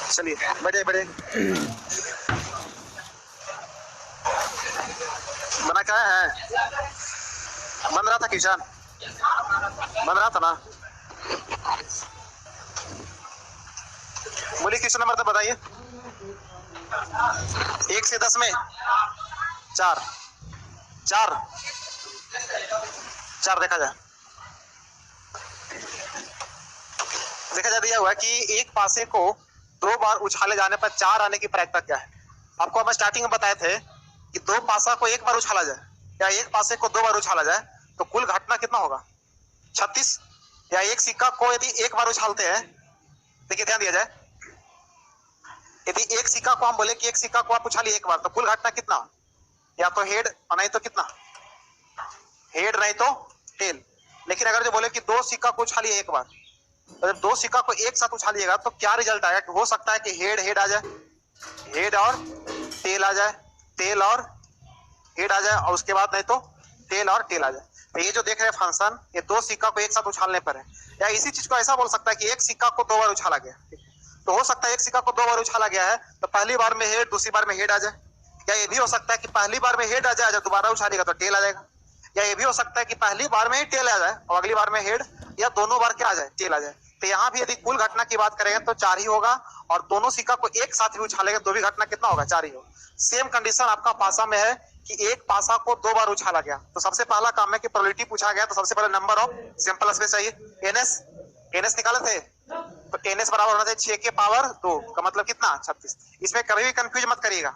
चलिए बैठे बैठे। बना क्या है? बन रहा था किचन, बन रहा था ना। बोलिए क्वेश्चन नंबर तो बताइए। 1 से 10 में 4, 4 4 देखा जाए। देखा जाए दिया हुआ है कि एक पासे को 2 बार उछाले जाने पर 4 आने की प्रायिकता क्या है। आपको हम स्टार्टिंग में बताए थे कि 2 पासा को 1 बार उछाला जाए या एक पासे को 2 बार उछाला जाए तो कुल घटना कितना होगा? 36। या एक सिक्का को यदि 1 बार उछालते हैं, देखिए ध्यान दिया जाए, यदि एक सिक्का को हम बोले कि एक सिक्का को आप उछालिए 1 बार तो कुल घटना कितना? या तो हेड और नहीं तो कितना, हेड नहीं तो टेल। लेकिन अगर जो बोले कि 2 सिक्का को उछालिए 1 बार, तो जब 2 सिक्का को एक साथ उछालिएगा तो क्या रिजल्ट आएगा कि हो सकता है कि हेड हेड आ जाए, हेड और टेल आ जाए, टेल और हेड आ जाए, और उसके बाद नहीं तो टेल और टेल आ जाए। तो ये जो देख रहे हैं फंक्शन, ये 2 सिक्का को एक साथ उछालने पर है। या इसी चीज को ऐसा बोल सकता है कि एक सिक्का को 2 बार उछाला गया, तो हो सकता है एक सिक्का को 2 बार उछाला गया है तो पहली बार में हेड, दूसरी बार में हेड आ जाए। या ये भी हो सकता है कि पहली बार में हेड आ जाए, जब दोबारा उछालेगा तो टेल आ जाएगा। या ये भी हो सकता है कि पहली बार में ही टेल आ जाए और अगली बार में हेड, या दोनों बार क्या आ जाए, टेल आ जाए। तो यहाँ भी यदि कुल घटना की बात करेंगे तो 4 ही होगा, और दोनों सिक्का को एक साथ भी उछालेंगे तो भी घटना कितना होगा? 4 ही होगा। सेम कंडीशन आपका पासा में है कि एक पासा को 2 बार उछाला गया, तो सबसे पहला काम है कि प्रोबेबिलिटी पूछा गया, तो सबसे पहले नंबर ऑफ सिंपल स्पेस चाहिए, एनएस। एनएस निकाले थे तो एनएस बराबर होना चाहिए 6 के पावर 2 का मतलब कितना? 36। इसमें कभी भी कंफ्यूज मत करिएगा,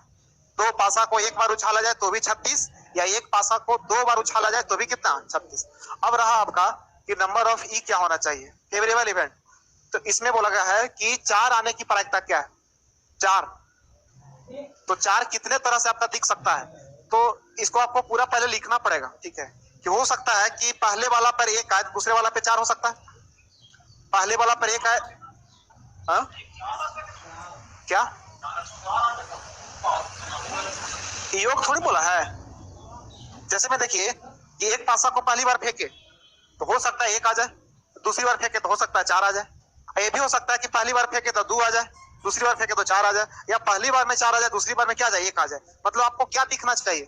2 पासा को 1 बार उछाला जाए तो भी 36, या एक पासा को 2 बार उछाला जाए तो भी कितना? 36। अब रहा आपका कि नंबर ऑफ ई क्या होना चाहिए, फेवरेबल इवेंट। तो इसमें बोला गया है कि 4 आने की प्रायिकता क्या है? 4। तो 4 कितने तरह से आपका दिख सकता है, तो इसको आपको पूरा पहले लिखना पड़ेगा, ठीक है। कि हो सकता है कि पहले वाला पर 1 आए, दूसरे वाला पे 4 हो सकता है। पहले वाला पर 1 आए, हाँ क्या योग थोड़ी बोला है। जैसे में देखिए कि एक पासा को पहली बार फेंके तो हो सकता है 1 आ जाए, दूसरी बार फेंके तो हो सकता है 4 आ जाए। ये भी हो सकता है कि पहली बार फेंके तो 2 आ जाए, दूसरी बार फेंके तो 4 आ जाए, या पहली बार में 4 आ जाए, दूसरी बार में क्या आ जाए? 1 आ जाए। मतलब आपको क्या दिखना चाहिए?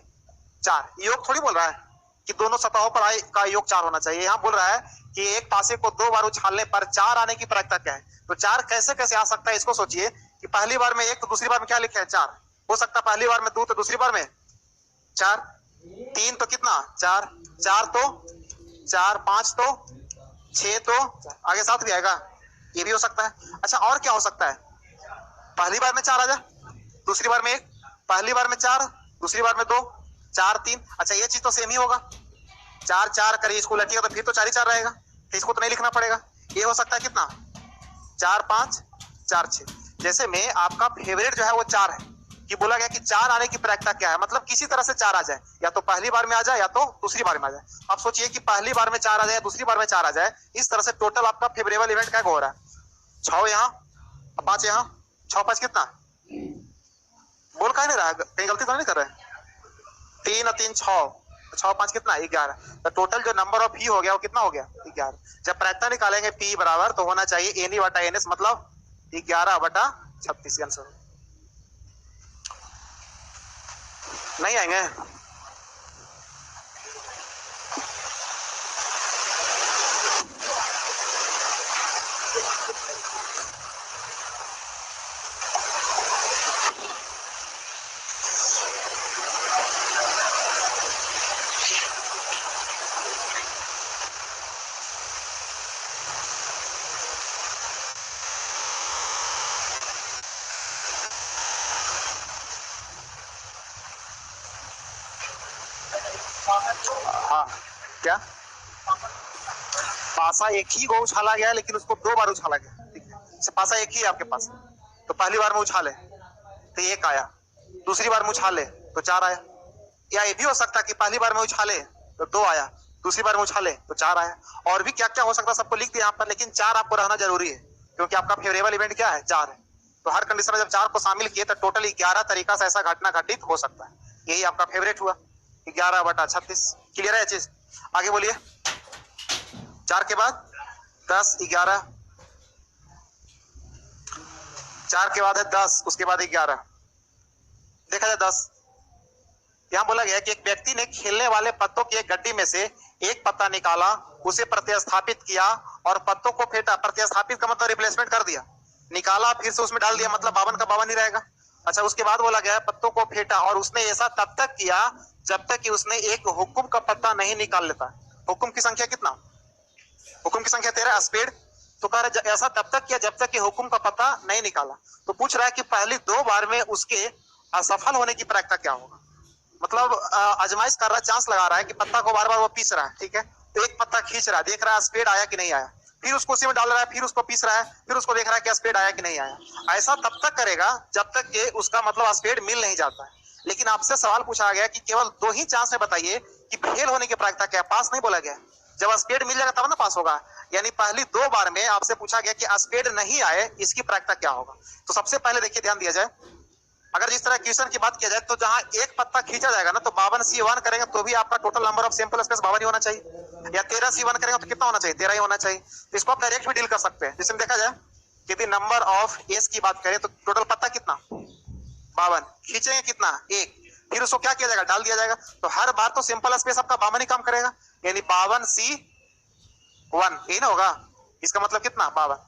4। योग थोड़ी बोल रहा है कि दोनों सतहों पर आई का योग 4 होना चाहिए। यहाँ बोल रहा है कि एक पासे को 2 बार उछालने पर 4 आने की प्रायिकता क्या है। तो 4 कैसे कैसे आ सकता है, इसको सोचिए कि पहली बार में 1 तो दूसरी बार में क्या लिखे हैं? 4। हो सकता है पहली बार में 2 तो दूसरी बार में 4, 3 तो कितना? 4, 4 तो 4, 5 तो 6 तो आगे 7 भी आएगा, ये भी हो सकता है। अच्छा और क्या हो सकता है? पहली बार में 4 आ जाए, दूसरी बार में 1, पहली बार में 4, दूसरी बार में 2, 4 3। अच्छा ये चीज तो सेम ही होगा, 4 4 करिए इसको लटिएगा तो फिर तो 4 ही 4 रहेगा, तो इसको तो नहीं लिखना पड़ेगा। ये हो सकता है कितना? 4 5 4 6। जैसे में आपका फेवरेट जो है वो 4 है, कि बोला गया कि 4 आने की प्रायिकता क्या है, मतलब किसी तरह से 4 आ जाए, या तो पहली बार में आ जाए या तो दूसरी बार में आ जाए। आप सोचिए कि पहली बार में 4 आ जाए, दूसरी बार में 4 आ जाए, इस तरह से टोटल आपका फेवरेबल इवेंट क्या हो रहा है? 6 यहाँ, 5 यहाँ, 6 5 कितना? बोल का नहीं रहा, कहीं गलती तो नहीं कर रहे? 3 और 3 6, 6 5 कितना? 11। तो टोटल जो नंबर ऑफ ई हो गया वो कितना हो गया? 11। जब प्रायिकता निकालेंगे पी बराबर तो होना चाहिए एन ई बटा एन एस, मतलब 11 बटा 36 आंसर। नहीं आएंगे? हाँ क्या? पासा एक ही को उछाला गया लेकिन उसको 2 बार उछाला गया, ठीक है। पासा एक ही है आपके पास, तो पहली बार में उछाले तो 1 आया, दूसरी बार में उछाले तो 4 आया। या ये भी हो सकता है कि पहली बार में उछाले तो 2 आया, दूसरी बार में उछाले तो 4 आया। और भी क्या क्या हो सकता है सबको लिख दिया यहाँ पर, लेकिन 4 आपको रहना जरूरी है क्योंकि आपका फेवरेबल इवेंट क्या है? 4 है। तो हर कंडीशन में जब 4 को शामिल किए तो टोटल 11 तरीका से ऐसा घटना घटित हो सकता है। यही आपका फेवरेट हुआ, 11 बटा 36। क्लियर है ये चीज? आगे बोलिए। 4 के बाद 10 11 4 के बाद है 10, उसके बाद 11, देखा जाए 10। यहाँ बोला गया कि एक व्यक्ति ने खेलने वाले पत्तों की एक गड्डी में से एक पत्ता निकाला, उसे प्रतिस्थापित किया और पत्तों को फेंटा। प्रतिस्थापित का मतलब रिप्लेसमेंट कर दिया, निकाला फिर से उसमें डाल दिया, मतलब 52 का 52 ही रहेगा। अच्छा, उसके बाद बोला गया पत्तों को फेंटा और उसने ऐसा तब तक किया जब तक कि उसने एक हुक्म का पत्ता नहीं निकाल लेता। हुक्म की संख्या कितना? हुक्म की संख्या 13 स्पीड। तो कह रहा ऐसा तब तक किया जब तक कि हुक्म का पत्ता नहीं निकाला। तो पूछ रहा है कि पहली 2 बार में उसके असफल होने की प्रायिकता क्या होगा। मतलब आजमाइश कर रहा है, चांस लगा रहा है कि पत्ता को बार बार वो पीस रहा है, ठीक है। तो एक पत्ता खींच रहा है, देख रहा है स्पीड आया कि नहीं आया, फिर उसको उसी में डाल रहा है, फिर उसको पीस रहा है, फिर उसको देख रहा है कि स्पीड आया कि नहीं आया। ऐसा तब तक करेगा जब तक कि उसका मतलब स्पीड मिल नहीं जाता है। लेकिन आपसे सवाल पूछा गया कि केवल 2 ही चांस में बताइए कि फेल होने की प्रायिकता क्या है, पास नहीं बोला गया। जब स्पीड मिल जाएगा तब ना पास होगा। यानी पहली 2 बार में आपसे पूछा गया कि स्पीड नहीं आए, इसकी प्रायिकता क्या होगा। तो सबसे पहले देखिए, ध्यान दिया जाए, अगर जिस तरह क्वेश्चन की बात किया जाए तो जहां एक पत्ता खींचा जाएगा ना, तो 52C1 करेंगे तो भी आपका total number of sample space 52 ही होना चाहिए, या 13C1 करेंगे तो कितना होना चाहिए, 13 ही होना चाहिए। तो इसको आप डायरेक्ट भी डील कर सकते हैं। जिसमें देखा जाए कि यदि नंबर ऑफ एस की बात करें तो टोटल पत्ता कितना, 52, खींचेंगे कितना, 1, फिर उसको क्या किया जाएगा, डाल दिया जाएगा। तो हर बार तो सिंपल स्पेस आपका 52 ही काम करेगा, यानी 52C1 यही ना होगा। इसका मतलब कितना, 52।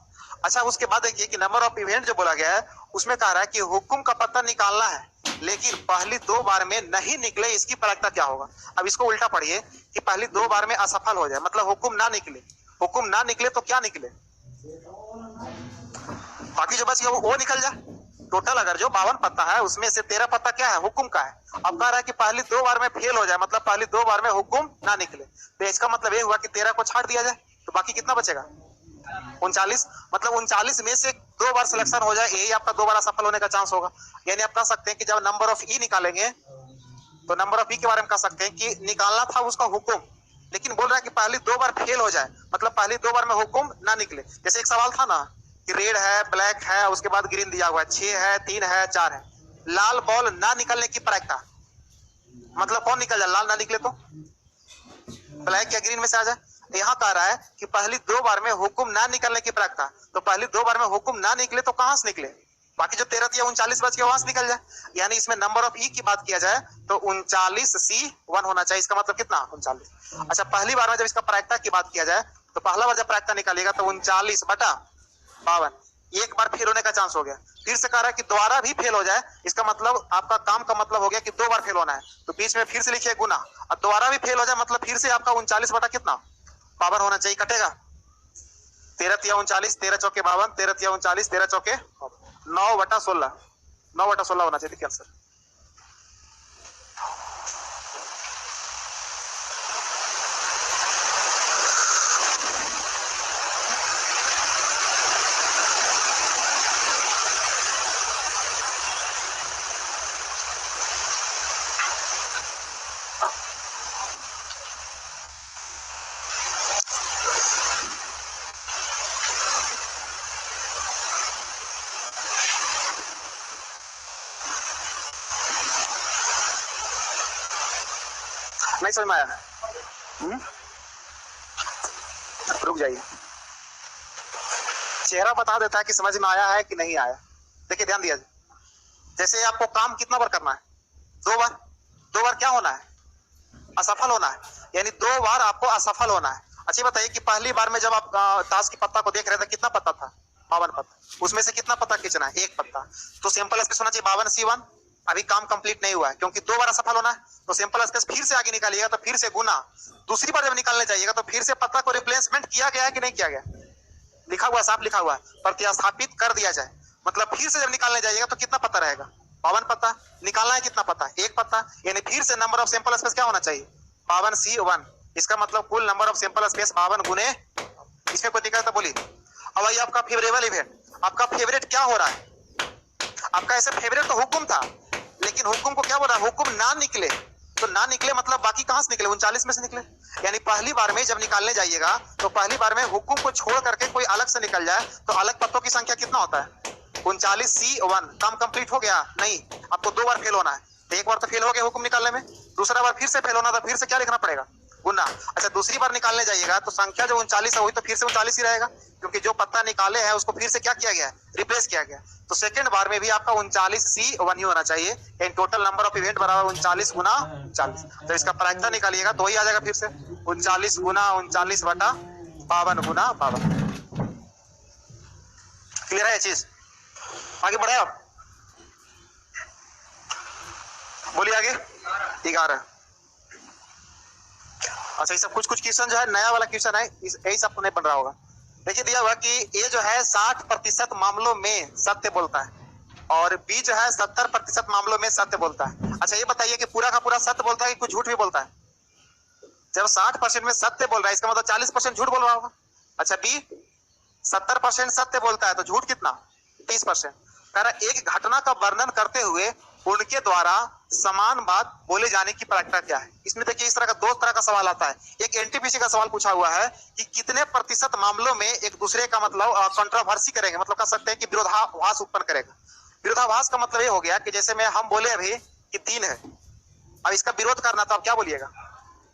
अच्छा, उसके बाद देखिए कि नंबर ऑफ इवेंट जो बोला गया है उसमें कह रहा है कि हुक्म का पत्ता निकालना है, लेकिन पहली 2 बार में नहीं निकले, इसकी प्रायिकता क्या होगा। अब इसको उल्टा पढ़िए कि पहली 2 बार में असफल हो जाए, मतलब हुक्म ना निकले। हुक्म ना निकले तो क्या निकले, बाकी जो बच गया वो निकल जाए। टोटल अगर जो 52 पत्ता है उसमें से 13 पत्ता क्या है, हुक्म का है। अब कह रहा है कि पहली 2 बार में फेल हो जाए, मतलब पहली 2 बार में हुक्म ना निकले। तो इसका मतलब ये हुआ कि 13 को छाड़ दिया जाए, तो बाकी कितना बचेगा, 39। मतलब 39 में से 2 बार सिलेक्शन हो जाए, यही आपका 2 बार सफल होने का चांस होगा। यानी आप कह सकते हैं कि जब नंबर ऑफ ई निकालेंगे तो नंबर ऑफ ई के बारे में कह सकते हैं कि निकालना था उसका हुक्म, लेकिन बोल रहा है कि पहली 2 बार फेल हो जाए, मतलब पहली 2 बार में हुक्म ना निकले। जैसे एक सवाल था ना कि रेड है, ब्लैक है, उसके बाद ग्रीन दिया हुआ है, 6 है, 3 है, 4 है, लाल बॉल ना निकलने की प्रायिकता, मतलब कौन निकल जाए, लाल ना निकले तो ब्लैक या ग्रीन में से आ जाए। यहाँ कह रहा है कि पहली 2 बार में हुक्म ना निकलने की प्रायिकता, तो पहली 2 बार में हुक्म ना निकले तो कहां से निकले, बाकी जो 13 या 39 बच गया वहां से निकल जाए। यानी इसमें नंबर ऑफ ई की बात किया जाए तो 39C1 होना चाहिए। इसका मतलब कितना, 39। अच्छा, पहली बार में जब इसका प्रायिकता की बात किया जाए तो पहला बार जब प्रायिकता निकालिएगा तो 39/52, एक बार फेल होने का चांस हो गया। फिर से कह रहा है कि दोबारा भी फेल हो जाए, इसका मतलब आपका काम का मतलब हो गया कि 2 बार फेल होना है, तो बीच में फिर से लिखिए गुना, और दोबारा भी फेल हो जाए मतलब फिर से आपका 39 बटा कितना, 52 होना चाहिए। कटेगा 13 या 39, 13 चौके 52, 13 या 39, 13 चौके 9/16, 9/16 होना चाहिए। देखिए आंसर। नहीं समझ में आया, रुक जाइए, चेहरा बता देता है कि समझ में आया है कि नहीं आया। देखिए ध्यान दिया, जैसे आपको काम कितना बार करना है, 2 बार। 2 बार क्या होना है, असफल होना है, यानी 2 बार आपको असफल होना है। अच्छा बताइए कि पहली बार में जब आप ताश के पत्ता को देख रहे थे कितना पत्ता था, 52 पत्ता, उसमें से कितना पत्ता खींचना है, 1 पत्ता। तो सिंपल स्पेस होना चाहिए 52C1। अभी काम कंप्लीट नहीं हुआ है क्योंकि 2 बार असफल होना है, तो सिंपल स्पेस फिर से आगे निकालिएगा तो फिर से गुना, दूसरी बार जब निकालने जाइएगा तो फिर से पत्ता को रिप्लेसमेंट किया गया है कि नहीं किया गया, लिखा हुआ, साफ लिखा हुआ है, प्रतिस्थापित कर दिया जाए। मतलब फिर से जब निकालने जाइएगा तो कितना पत्ता रहेगा, 52 पत्ता। निकालना है कितना पत्ता, 1 पत्ता, यानी फिर से नंबर ऑफ सैंपल स्पेस क्या होना चाहिए, 52C1। इसका मतलब कुल नंबर ऑफ सैंपल स्पेस 52 गुने, इसमें कोई दिक्कत तो बोली। अब भाई आपका फेवरेबल इवेंट, आपका फेवरेट क्या हो रहा है, आपका ऐसे फेवरेट तो हुक्म था, लेकिन हुक्म को क्या बोल रहा है, हुक्म ना निकले। तो ना निकले मतलब बाकी कहां से निकले, 39 में से निकले। यानी पहली बार में जब निकालने जाइएगा तो पहली बार में हुक्म को छोड़ करके कोई अलग से निकल जाए तो अलग पत्तों की संख्या कितना होता है, 39C1। काम कंप्लीट हो गया नहीं, आपको 2 बार फेल होना है। तो एक बार तो फेल हो गया हुक्म निकालने में, दूसरा बार फिर से फेल होना था, फिर से क्या लिखना पड़ेगा, गुना। अच्छा दूसरी बार निकालने जाइएगा तो संख्या जो 39 है वही तो फिर से 39 ही रहेगा, क्योंकि जो पत्ता निकाले हैं उसको फिर से क्या किया गया है, रिप्लेस किया गया। तो सेकंड बार में भी आपका 39C1 ही होना चाहिए। In total number of event बराबर 39 गुना 39। तो इसका प्रायिकता निकालिएगा तो वही आ जाएगा फिर से 39 गुना 39 बटा 52 गुना 52। क्लियर है ये चीज? आगे बढ़े आप, बोलिए आगे। 11। अच्छा ये सब कुछ क्वेश्चन जो है नया वाला क्वेश्चन है, यही सब नहीं बन रहा होगा। देखिए दिया हुआ कि ए जो है 60% मामलों में सत्य बोलता है और बी जो है 70% मामलों में सत्य बोलता है। अच्छा ये बताइए कि पूरा का पूरा सत्य बोलता है कि कुछ झूठ भी बोलता है? जब 60% में सत्य बोल रहा है इसका मतलब 40% झूठ बोल रहा होगा। अच्छा बी 70% सत्य बोलता है तो झूठ कितना, 30%। कह रहा एक घटना का वर्णन करते हुए उनके द्वारा समान बात बोले जाने की प्रायिकता क्या है। इसमें देखिए इस तरह का दो तरह का सवाल आता है। एक एनटीपीसी का सवाल पूछा हुआ है कि कितने प्रतिशत मामलों में एक दूसरे का मतलब कंट्रोवर्सी करेंगे, मतलब कह सकते हैं कि विरोधाभास उत्पन्न करेगा। विरोधाभास का मतलब ये हो गया कि जैसे में हम बोले अभी कि 3 है, अब इसका विरोध करना तो आप क्या बोलिएगा,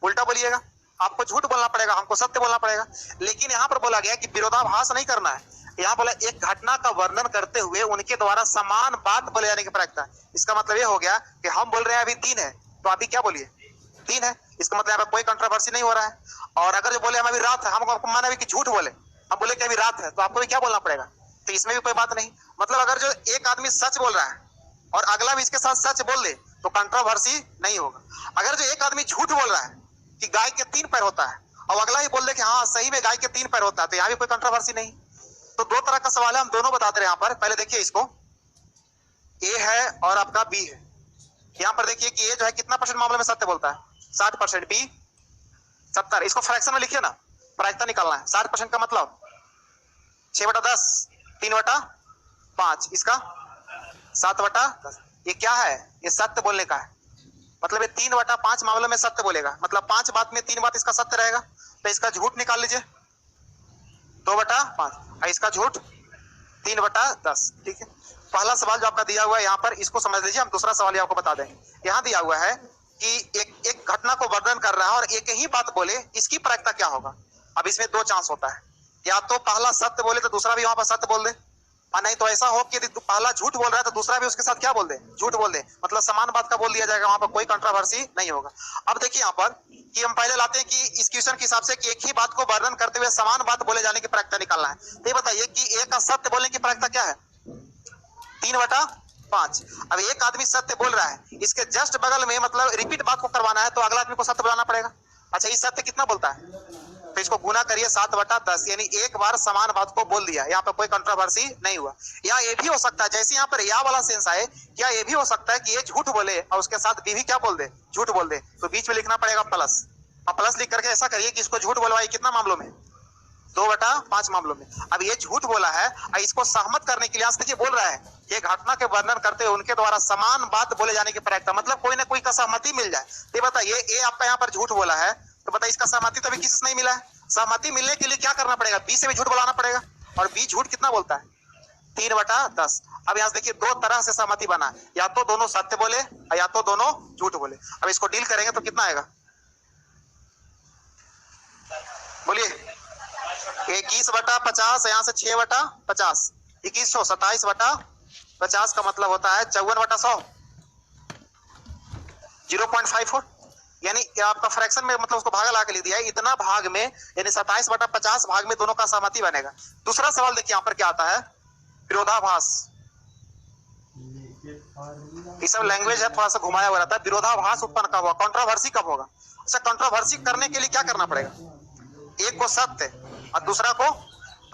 उल्टा बोलिएगा। आपको झूठ बोलना पड़ेगा, हमको सत्य बोलना पड़ेगा। लेकिन यहाँ पर बोला गया कि विरोधाभास नहीं करना है, यहाँ बोला एक घटना का वर्णन करते हुए उनके द्वारा समान बात बोले जाने की प्रायिकता। इसका मतलब ये हो गया कि हम बोल रहे हैं अभी 3 है तो अभी क्या बोलिए 3 है, इसका मतलब यहाँ पर कोई कंट्रोवर्सी नहीं हो रहा है। और अगर जो बोले हम अभी रात है, हम आपको माना भी कि झूठ बोले, हम बोले कि अभी रात है तो आपको भी क्या बोलना पड़ेगा, तो इसमें भी कोई बात नहीं। मतलब अगर जो एक आदमी सच बोल रहा है और अगला भी इसके साथ सच बोल दे तो कंट्रोवर्सी नहीं होगा। अगर जो एक आदमी झूठ बोल रहा है कि गाय के 3 पैर होता है और अगला ही बोल दे कि हाँ सही में गाय के 3 पैर होता है, तो यहाँ भी कोई कंट्रोवर्सी नहीं। तो दो तरह का सवाल है, हम दोनों बता दे रहे हैं यहाँ पर। पहले देखिए इसको, ए है और आपका बी है। यहाँ पर देखिए कि ए जो है कितना परसेंट मामले में सत्य बोलता है, 60%, बी 70। इसको फ्रैक्शन में लिखिए ना, प्रायिकता निकालना है। 60% का मतलब 6/10, 3/5, इसका 7/10। ये क्या है, ये सत्य बोलने का है। मतलब ये 3/5 मामलों में सत्य बोलेगा, मतलब 5 बात में 3 बात इसका सत्य रहेगा। तो इसका झूठ निकाल लीजिए 2/5, इसका झूठ 3/10। ठीक है, पहला सवाल जो आपका दिया हुआ है यहाँ पर इसको समझ लीजिए। हम दूसरा सवाल आपको बता दें। यहाँ दिया हुआ है कि एक घटना को वर्णन कर रहा है और एक ही बात बोले, इसकी प्रायिकता क्या होगा। अब इसमें 2 चांस होता है, या तो पहला सत्य बोले तो दूसरा भी वहां पर सत्य बोल दे, और नहीं तो ऐसा हो कि पहला झूठ बोल रहा है तो दूसरा भी उसके साथ क्या बोल दे, झूठ बोल दे, मतलब समान बात का बोल दिया जाएगा, वहां पर कोई कंट्रोवर्सी नहीं होगा। अब देखिए यहाँ पर कि हम पहले लाते हैं कि इस क्वेश्चन के हिसाब से कि एक ही बात को वर्णन करते हुए समान बात बोले जाने की प्रायिकता निकालना है। तो ये बताइए कि एक का सत्य बोलने की प्रायिकता क्या है, 3/5। अब एक आदमी सत्य बोल रहा है, इसके जस्ट बगल में मतलब रिपीट बात को करवाना है तो अगला आदमी को सत्य बुलाना पड़ेगा। अच्छा ये सत्य कितना बोलता है, तो इसको गुना करिए 7/10, यानी एक बार समान बात को बोल दिया, यहाँ पर कोई कंट्रोवर्सी नहीं हुआ। या ये भी हो सकता है जैसे यहाँ पर या वाला सेंस आए, क्या ये भी हो सकता है कि ये झूठ बोले और उसके साथ बी भी क्या बोल दे, झूठ बोल दे, तो बीच में लिखना पड़ेगा प्लस। अब प्लस लिख करके ऐसा करिए कि इसको झूठ बोलवाइए कितना मामलों में, 2/5 मामलों में। अब ये झूठ बोला है और इसको सहमत करने के लिए आज देखिए बोल रहा है कि घटना के वर्णन करते हुए उनके द्वारा समान बात बोले जाने की प्रायिकता, मतलब कोई ना कोई का सहमति मिल जाए। तो बताइए ये आपका यहाँ पर झूठ बोला है तो बताइए इसका सहमति तो अभी किसी से नहीं मिला है। सहमति मिलने के लिए क्या करना पड़ेगा, बी से भी झूठ बुलाना पड़ेगा, और बी झूठ कितना बोलता है, 3/10। अब यहाँ देखिए 2 तरह से सहमति बना, या तो दोनों सत्य बोले या तो दोनों झूठ बोले। अब इसको डील करेंगे तो कितना आएगा, बोलिए 21/50, यहाँ से 6/50, 2100, 27/50 का मतलब होता है 54/100, 0.54। यानी आपका फ्रैक्शन में मतलब उसको भागा ला के लिख दिया है, इतना भाग में यानी 27/50 भाग में दोनों का सहमति बनेगा। दूसरा सवाल देखिए यहाँ पर क्या आता है, विरोधाभास। ये सब लैंग्वेज है, थोड़ा सा घुमाया हुआ रहता है। विरोधाभास उत्पन्न कब होगा, कंट्रोवर्सी कब होगा। अच्छा कंट्रोवर्सी करने के लिए क्या करना पड़ेगा, एक को सत्य और दूसरा को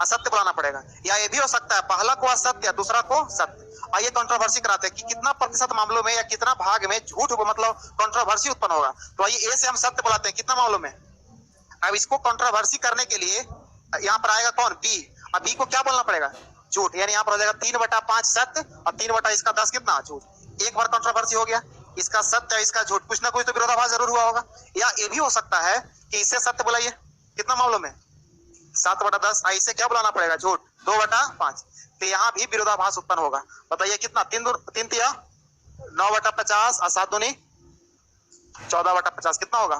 असत्य बुलाना पड़ेगा, या ये भी हो सकता है पहला को असत्य या दूसरा को सत्य। आइए कंट्रोवर्सी कराते हैं कि कितना प्रतिशत मामलों में या कितना भाग में झूठ मतलब कंट्रोवर्सी उत्पन्न होगा। तो आइए ए से हम सत्य बुलाते हैं कितना मामलों में। अब इसको कंट्रोवर्सी करने के लिए यहाँ पर आएगा कौन, बी। अब बी को क्या बोलना पड़ेगा, झूठ, यानी यहाँ पर हो जाएगा 3/5 सत्य और 3/10 कितना झूठ। एक बार कंट्रोवर्सी हो गया, इसका सत्य इसका झूठ, कुछ ना कुछ तो विरोधाभास जरूर हुआ होगा। या ये भी हो सकता है कि इससे सत्य बुलाइए कितना मामलों में, 7/10, इसे क्या बुलाना पड़ेगा, झूठ, 2/5। तो यहाँ भी विरोधाभास उत्पन्न होगा। बताइए कितना, 3 तिया 9/50 और 7 दूनी 14/50 कितना होगा,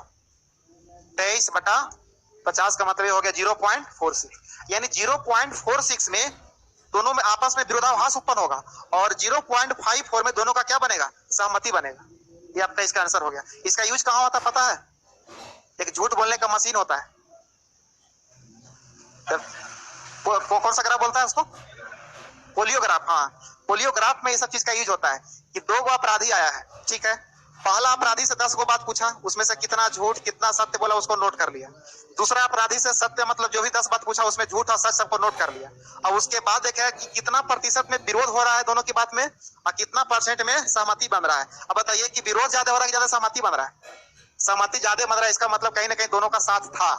23/50 का मतलब ये हो गया 0.46, यानी 0.46 में दोनों में आपस में विरोधाभास उत्पन्न होगा और 0.54 में दोनों का क्या बनेगा, सहमति बनेगा। ये आपका इसका आंसर हो गया। इसका यूज कहाँ होता है पता है? एक झूठ बोलने का मशीन होता है, कौन सा ग्राफ बोलता है उसको, पोलियोग्राफ। हाँ, पोलियोग्राफ में ये सब चीज का यूज होता है कि 2 गो अपराधी आया है, ठीक है, पहला अपराधी से 10 गो बात पूछा, उसमें से कितना झूठ कितना सत्य बोला उसको नोट कर लिया। दूसरा अपराधी से सत्य मतलब जो भी 10 बात पूछा उसमें झूठ और सच सबको नोट कर लिया। अब उसके बाद देखा कि कितना प्रतिशत में विरोध हो रहा है दोनों की बात में और कितना % में सहमति बन रहा है। अब बताइए कि विरोध ज्यादा हो रहा है कि ज्यादा सहमति बन रहा है? सहमति ज्यादा बन रहा है, इसका मतलब कहीं ना कहीं दोनों का साथ था।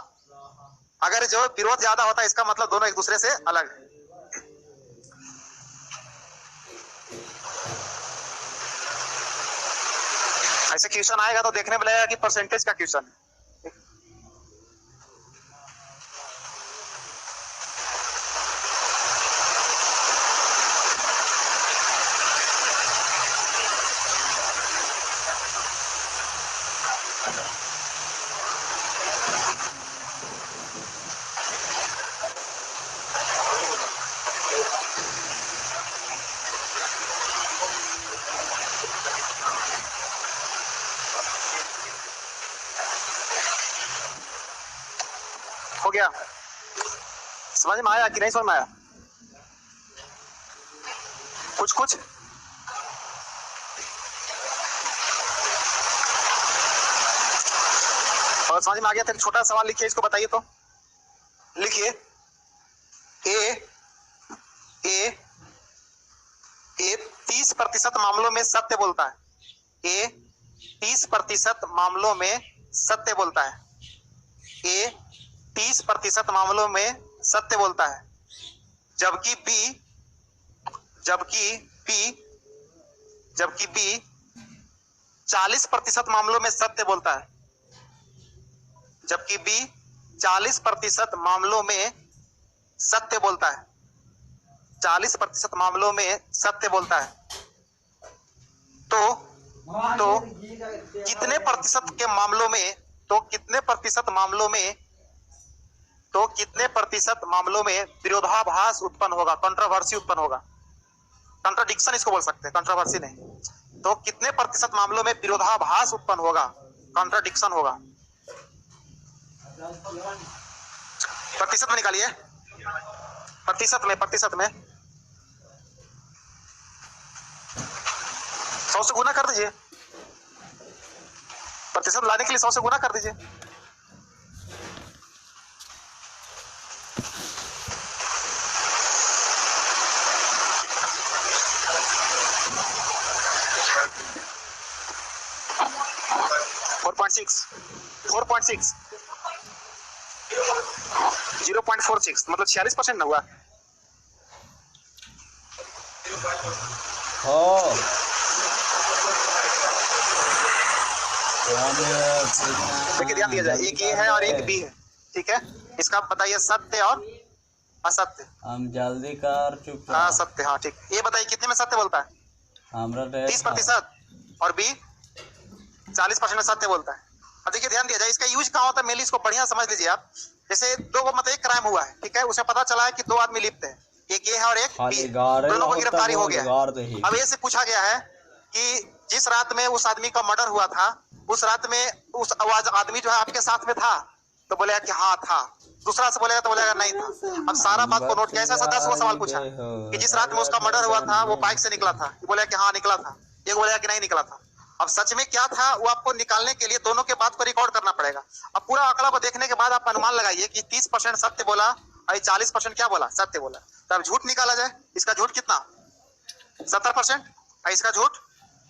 अगर जो विरोध ज्यादा होता है इसका मतलब दोनों एक दूसरे से अलग है। ऐसे क्वेश्चन आएगा तो देखने में लगेगा कि परसेंटेज का क्वेश्चन है। हो गया? समझ में आया कि नहीं समझ में आया? कुछ कुछ और समझ में आ गया था? छोटा सवाल लिखिए, इसको बताइए तो। लिखिए, ए 30% मामलों में सत्य बोलता है। ए 30% मामलों में सत्य बोलता है। ए 30% मामलों में सत्य बोलता है, जबकि बी 40% मामलों में सत्य बोलता है। जबकि बी 40% मामलों में सत्य बोलता है। 40% मामलों में सत्य बोलता है। तो कितने प्रतिशत के मामलों में कितने प्रतिशत मामलों में विरोधाभास उत्पन्न होगा, कंट्रोवर्सी उत्पन्न होगा। कंट्राडिक्शन इसको बोल सकते हैं, कंट्रोवर्सी नहीं। तो कितने प्रतिशत मामलों में विरोधाभास उत्पन्न होगा, कंट्राडिक्शन होगा। प्रतिशत में निकालिए, प्रतिशत में 100 से गुना कर दीजिए। प्रतिशत लाने के लिए 100 से गुना कर दीजिए। फोर पॉइंट सिक्स 0.46 मतलब 46% ना हुआ। देखिए ध्यान दिया जाए, एक ये है और एक बी है, ठीक है। इसका बताइए सत्य और असत्य। हम जल्दी कर, चुप। हाँ सत्य, हाँ ठीक। ये बताइए कितने में सत्य बोलता है? 30% और बी 40% में सत्य बोलता है। अब देखिए ध्यान दिया जाए, इसका यूज कहाँ होता है मेनली, इसको बढ़िया समझ लीजिए आप। जैसे दो मतलब एक क्राइम हुआ है, ठीक है, उसमें पता चला है कि 2 आदमी लिप्त है, एक ये है और एक बी, दोनों को गिरफ्तारी हो गया। अब ये से पूछा गया है कि जिस रात में उस आदमी का मर्डर हुआ था, उस रात में उस आदमी जो है आपके साथ में था? तो बोलेगा कि हाँ था। दूसरा से बोलेगा तो बोलेगा नहीं था। अब सारा बात को नोट किया, ऐसा 10 गो सवाल पूछा कि जिस रात में उसका मर्डर हुआ था वो बाइक से निकला था, बोलेगा कि हाँ निकला था, ये बोलेगा कि नहीं निकला था। अब सच में क्या था वो आपको निकालने के लिए दोनों के बात को रिकॉर्ड करना पड़ेगा। अब पूरा आंकड़ा को देखने के बाद आप अनुमान लगाइए कि 30% सत्य बोला और 40% क्या बोला, सत्य बोला। तो अब झूठ निकाला जाए, इसका झूठ कितना, 70% और इसका झूठ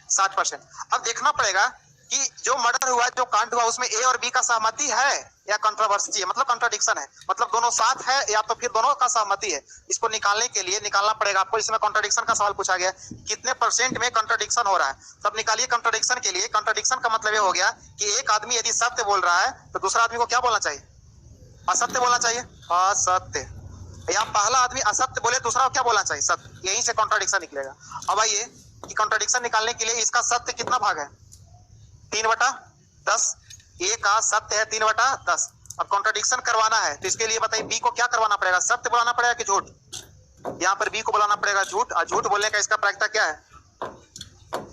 60%। अब देखना पड़ेगा कि जो मर्डर हुआ, जो कांड हुआ, उसमें ए और बी का सहमति है या कंट्रोवर्सी है, मतलब कंट्राडिक्शन है, मतलब दोनों साथ है या तो फिर दोनों का सहमति है। इसको निकालने के लिए निकालना पड़ेगा आपको। इसमें कंट्राडिक्शन का सवाल पूछा गया, कितने % में कंट्राडिक्शन हो रहा है। तब निकालिए कंट्राडिक्शन के लिए। कंट्राडिक्शन का मतलब ये हो गया कि एक आदमी यदि सत्य बोल रहा है तो दूसरा आदमी को क्या बोलना चाहिए, असत्य बोलना चाहिए, असत्य। या पहला आदमी असत्य बोले, दूसरा क्या बोलना चाहिए, सत्य। यहीं से कंट्राडिक्शन निकलेगा। अब आइए कि कंट्राडिक्शन निकालने के लिए इसका सत्य कितना भाग है, 3/10। ए का सत्य है 3/10। अब कॉन्ट्रडिक्शन करवाना है तो इसके लिए बताइए बी को क्या करवाना पड़ेगा, सत्य बुलाना पड़ेगा कि झूठ। यहाँ पर बी को बुलाना पड़ेगा झूठ, और झूठ बोलने का इसका प्रायिकता क्या है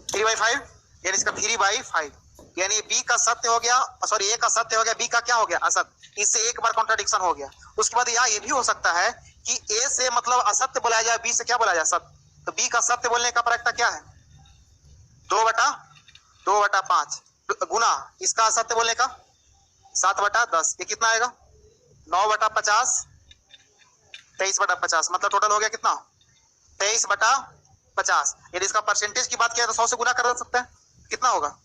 3/5, यानी इसका 3/5, यानी बी का सत्य हो गया, सॉरी ए का सत्य हो गया, बी का क्या हो गया असत्य। इससे एक बार कॉन्ट्रडिक्शन हो गया। उसके बाद यहाँ ये भी हो सकता है कि ए से मतलब असत्य बोलाया जाए, बी से क्या बोला जाए सत्य। तो बी का सत्य बोलने का प्रायिकता क्या है 2/5 गुना इसका असत्य बोलने का 7/10। ये कितना आएगा 9/50, 23/50, मतलब टोटल हो गया कितना 23/50। यदि इसका परसेंटेज की बात किया तो 100 से गुना कर सकते हैं, कितना होगा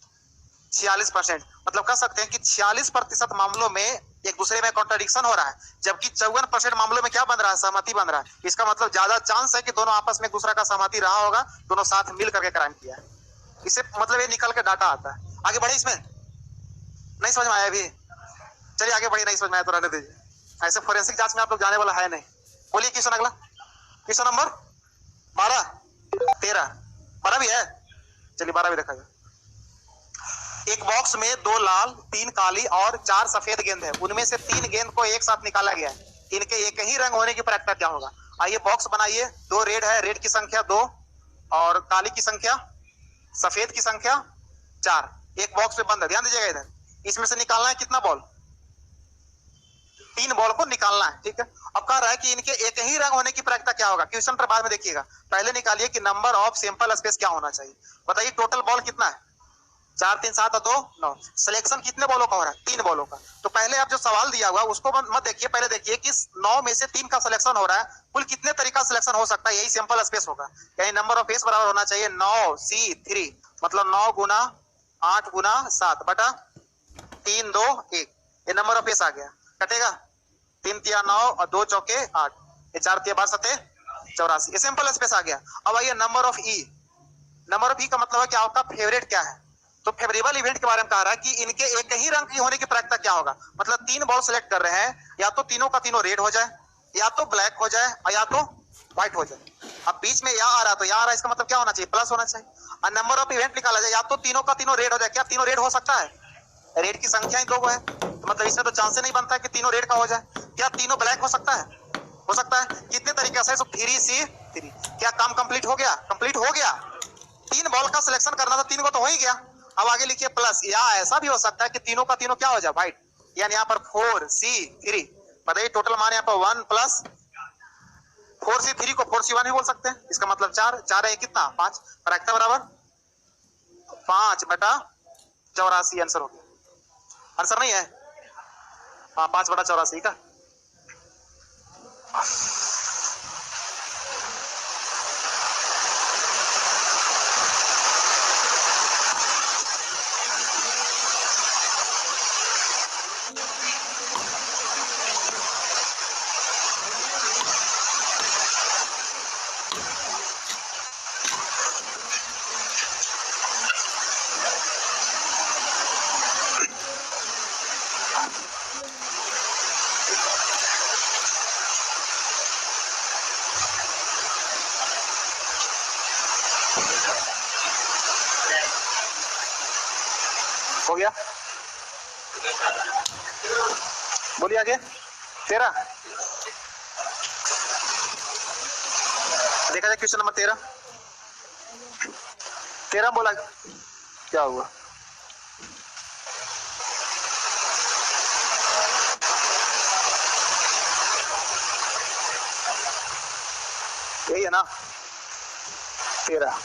46%। मतलब कह सकते हैं कि 46% मामलों में एक दूसरे में कॉन्ट्रडिक्शन हो रहा है, जबकि 54% मामलों में क्या बन रहा है सहमति बन रहा है। इसका मतलब ज्यादा चांस है कि दोनों आपस में एक दूसरा का सहमति रहा होगा, दोनों साथ मिल करके क्राइम किया है। इससे मतलब ये निकल के डाटा आता है। आगे बढ़े, इसमें नहीं समझ में आया अभी, चलिए आगे बढ़िए। नहीं समझ में आया तो रहने दीजिए, ऐसे फोरेंसिक जांच में आप लोग जाने वाला है नहीं। बोलिए क्वेश्चन अगला, क्वेश्चन नंबर 12, 13, 12 भी है, चलिए 12 भी देखा जाए। एक बॉक्स में 2 लाल 3 काली और 4 सफेद गेंद है, उनमें से 3 गेंद को एक साथ निकाला गया है, इनके एक ही रंग होने की प्रायिकता क्या होगा। आइए बॉक्स बनाइए, 2 रेड है, रेड की संख्या 2 और काली की संख्या, सफेद की संख्या 4, एक बॉक्स में बंद है। ध्यान दीजिएगा इधर, इसमें से निकालना है कितना बॉल 3 बॉल को निकालना है, ठीक है। अब कह रहा है कि इनके एक ही रंग होने की प्रायिकता क्या होगा। क्वेश्चन पर बाद में देखिएगा, पहले निकालिए कि नंबर ऑफ सैंपल स्पेस क्या होना चाहिए। बताइए टोटल बॉल कितना है 4 3 7 और 2 9। सिलेक्शन कितने बॉलों का हो रहा है 3 बॉलों का। तो पहले आप जो सवाल दिया हुआ उसको मत देखिए, पहले देखिए कि 9 में से 3 का सिलेक्शन हो रहा है, कुल कितने तरीका सिलेक्शन हो सकता है, यही सैंपल स्पेस होगा। यानी नंबर ऑफ फेस बराबर होना चाहिए 9C3, मतलब 9 गुना 8 गुना 7 बटा 3 2 1, ये नंबर ऑफ फेस आ गया। कटेगा 3 तिया 9 और 2 चौके 8, ये 4 तिया 12 7 84, ये सैंपल स्पेस आ गया। अब आइए number of E, number of E का मतलब है कि आपका फेवरेट क्या है। तो फेवरेबल इवेंट के बारे में कह रहा है कि इनके एक ही रंग की होने की प्रायिकता क्या होगा। मतलब 3 बॉल सेलेक्ट कर रहे हैं, या तो तीनों का तीनों रेड हो जाए, या तो ब्लैक हो जाए, और या तो व्हाइट हो जाए। अब बीच में या आ रहा तो या आ रहा, इसका मतलब क्या होना चाहिए प्लस होना चाहिए। और नंबर ऑफ इवेंट निकाला जाए, या तो तीनों का तीनों रेड हो जाए। क्या तीनों रेड हो सकता है, रेड की संख्या ही 2 है, तो मतलब इसमें तो चांस नहीं बनता है कि तीनों रेड का हो जाए। क्या तीनों ब्लैक हो सकता है, हो सकता है। कितने तरीके से 3C3, क्या काम कंप्लीट हो गया, कंप्लीट हो गया। 3 बॉल का सिलेक्शन करना था, 3 को तो हो ही गया। अब आगे लिखिए प्लस, या ऐसा भी हो सकता है कि तीनों का तीनों क्या हो जाए व्हाइट, यानी यहाँ पर 4C3। बताइए टोटल मान यहाँ पर 1 प्लस 4C3 को 4C1 भी बोल सकते हैं, इसका मतलब 4 4 है कितना 5, प्रायिकता बराबर 5/84 आंसर हो गया। आंसर नहीं है, हाँ 5/84 का। हो गया, बोलिए आगे 13 देखा जाए। क्वेश्चन नंबर 13 बोला क्या हुआ, यही है ना 13।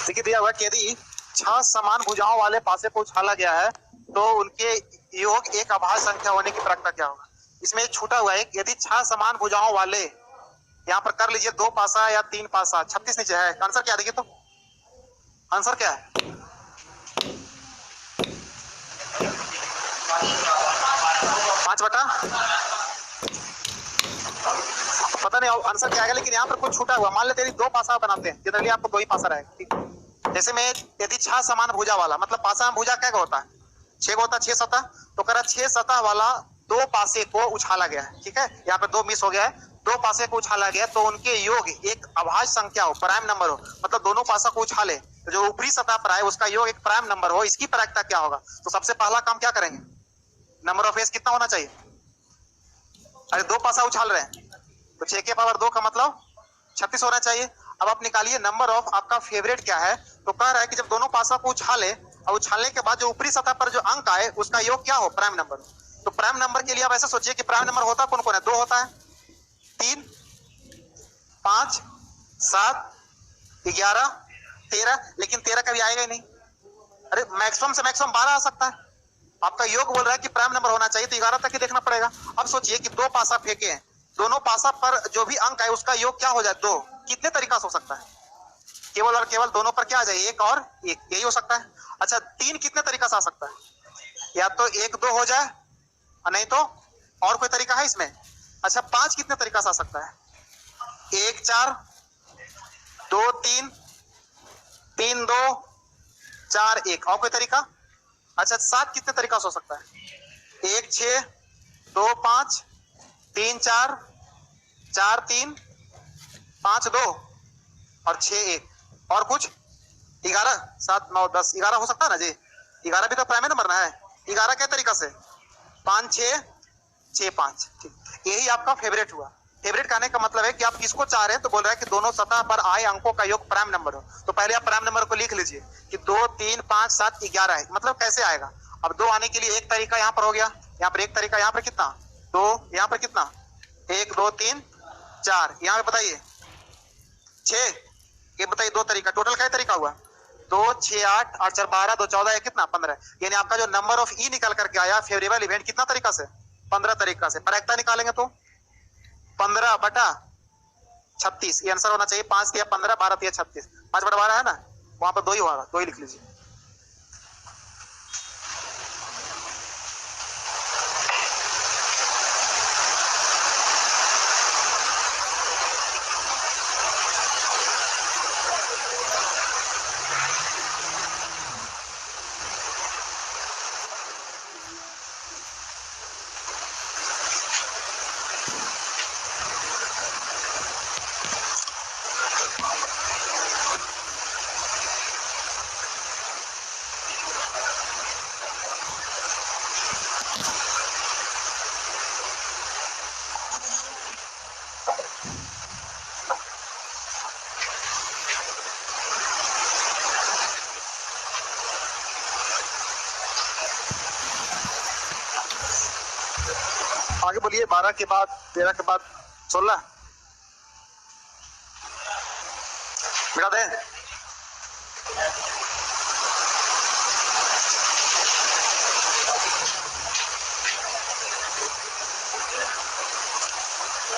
देखिए दिया हुआ कि यदि 6 समान भुजाओं वाले पासे को उछाला गया है तो उनके योग एक अभाज्य संख्या होने की प्रायिकता क्या होगा। इसमें एक छूटा हुआ है, यदि 6 समान भुजाओं वाले, यहाँ पर कर लीजिए 2 पासा या 3 पासा, 36 नीचे है। आंसर क्या देखिए तो, आंसर क्या है 5 पता नहीं आंसर क्या आएगा, लेकिन यहाँ पर कुछ छूटा हुआ। मान लेते हैं 2 पासा बनाते हैं, जनरली आपको 2 ही पासा रहेगा, ठीक। जैसे में यदि 6 समान भुजा वाला, मतलब पासा में भुजा क्या होता है 6 होता है, 6 सतह, तो कह रहा 6 सतह वाला 2 पासे को उछाला गया है, ठीक है। यहाँ पे 2 मिस हो गया है, दो पासे को उछाला गया तो उनके योग एक अभाज्य संख्या हो, प्राइम नंबर हो, मतलब दोनों पासा को उछाले तो जो ऊपरी सतह पर आए उसका योग एक प्राइम नंबर हो, इसकी प्रायिकता क्या होगा? तो सबसे पहला काम क्या करेंगे, नंबर ऑफ फेस कितना होना चाहिए? अरे दो पासा उछाल रहे हैं तो 6 के पावर 2 का मतलब 36 होना चाहिए। अब आप निकालिए नंबर ऑफ आपका फेवरेट क्या है, तो कह रहा है कि जब दोनों पासा को उछाले और उछालने के बाद जो ऊपरी सतह पर जो अंक आए उसका योग क्या हो, प्राइम नंबर। तो प्राइम नंबर के लिए आप ऐसे सोचिए कि प्राइम नंबर होता कौन कौन है? 2 होता है, 3, 5, 7, 11, 13, लेकिन 13 कभी आएगा ही नहीं। अरे मैक्सिमम से मैक्सिमम 12 आ सकता है। आपका योग बोल रहा है कि प्राइम नंबर होना चाहिए तो 11 तक ही देखना पड़ेगा। अब सोचिए कि दो पासा फेंके हैं, दोनों पासा पर जो भी अंक आए उसका योग क्या हो जाए, 2। कितने तरीका से हो सकता है? केवल और केवल दोनों पर क्या आ जाए, 1 और 1, यही हो सकता है। अच्छा 3 कितने तरीका से आ सकता है? या तो 1, 2 हो जाए और नहीं तो और कोई तरीका है इसमें? अच्छा 5 कितने तरीका से आ सकता है? 1, 4, 2, 3, 3, 2, 4, 1, और कोई तरीका? अच्छा 7 कितने तरीका से हो सकता है? 1, 6, 2, 5, 3, 4, 4, 3, 5, 2 और 6, 1, और कुछ? 11, 7, 9, 10, 11 हो सकता है ना जी? 11 भी तो प्राइम नंबर ना है। 11 क्या तरीका से? 5, 6, 6, 5, ठीक। यही आपका फेवरेट हुआ। फेवरेट कहने का मतलब है कि आप किसको चाह रहे हैं, तो बोल रहा है कि दोनों सतह पर आए अंकों का योग प्राइम नंबर हो। तो पहले आप प्राइम नंबर को लिख लीजिए कि 2, 3, 5, 7, 11 है। मतलब कैसे आएगा? अब 2 आने के लिए एक तरीका यहाँ पर हो गया, यहाँ पर एक तरीका, यहाँ पर कितना? 2, यहाँ पर कितना? 1, 2, 3, 4, यहाँ पे बताइए 6, ये बताइए 2 तरीका, टोटल क्या तरीका हुआ? 2, 6, 8, 8, 4, 12, 2, 14, ये कितना? 15। यानी आपका जो नंबर ऑफ ई निकल करके आया फेवरेबल इवेंट कितना तरीका से? 15 तरीका से। प्रायिकता निकालेंगे तो 15/36, ये आंसर होना चाहिए। 5 दिया 15, 12 दिया 36, 5/12 है ना, वहां पर 2 ही होगा, 2 ही लिख लीजिए। आगे बोलिए। 12 के बाद 13 के बाद 16 मिटा दे।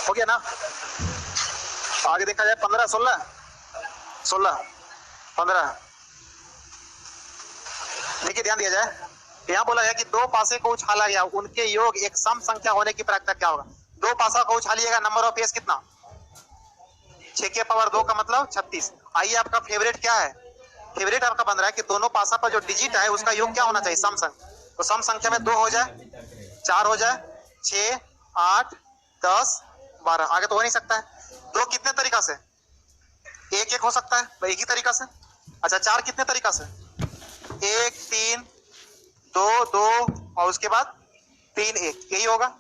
हो गया ना? आगे देखा जाए 15, 16, 16, 15। देखिए ध्यान दिया जाए, यहाँ बोला गया कि दो पासे को उछाला गया, उनके योग एक सम संख्या होने की प्रायिकता क्या होगा? दो पासा को उछालिएगा, नंबर ऑफ फेस कितना? 6 के पावर 2 का मतलब 36। आइए आपका फेवरेट क्या है? फेवरेट आपका बन रहा है कि दोनों पासा पर जो डिजिट है उसका योग क्या होना चाहिए? सम संख्या। तो सम संख्या में 2 हो जाए, 4 हो जाए, 6, 8, 10, 12, आगे तो हो नहीं सकता है। 2 कितने तरीका से? 1, 1 हो सकता है, तो एक ही तरीका से। अच्छा 4 कितने तरीका से? 1, 3, 2, 2 और उसके बाद 3, 1, यही होगा।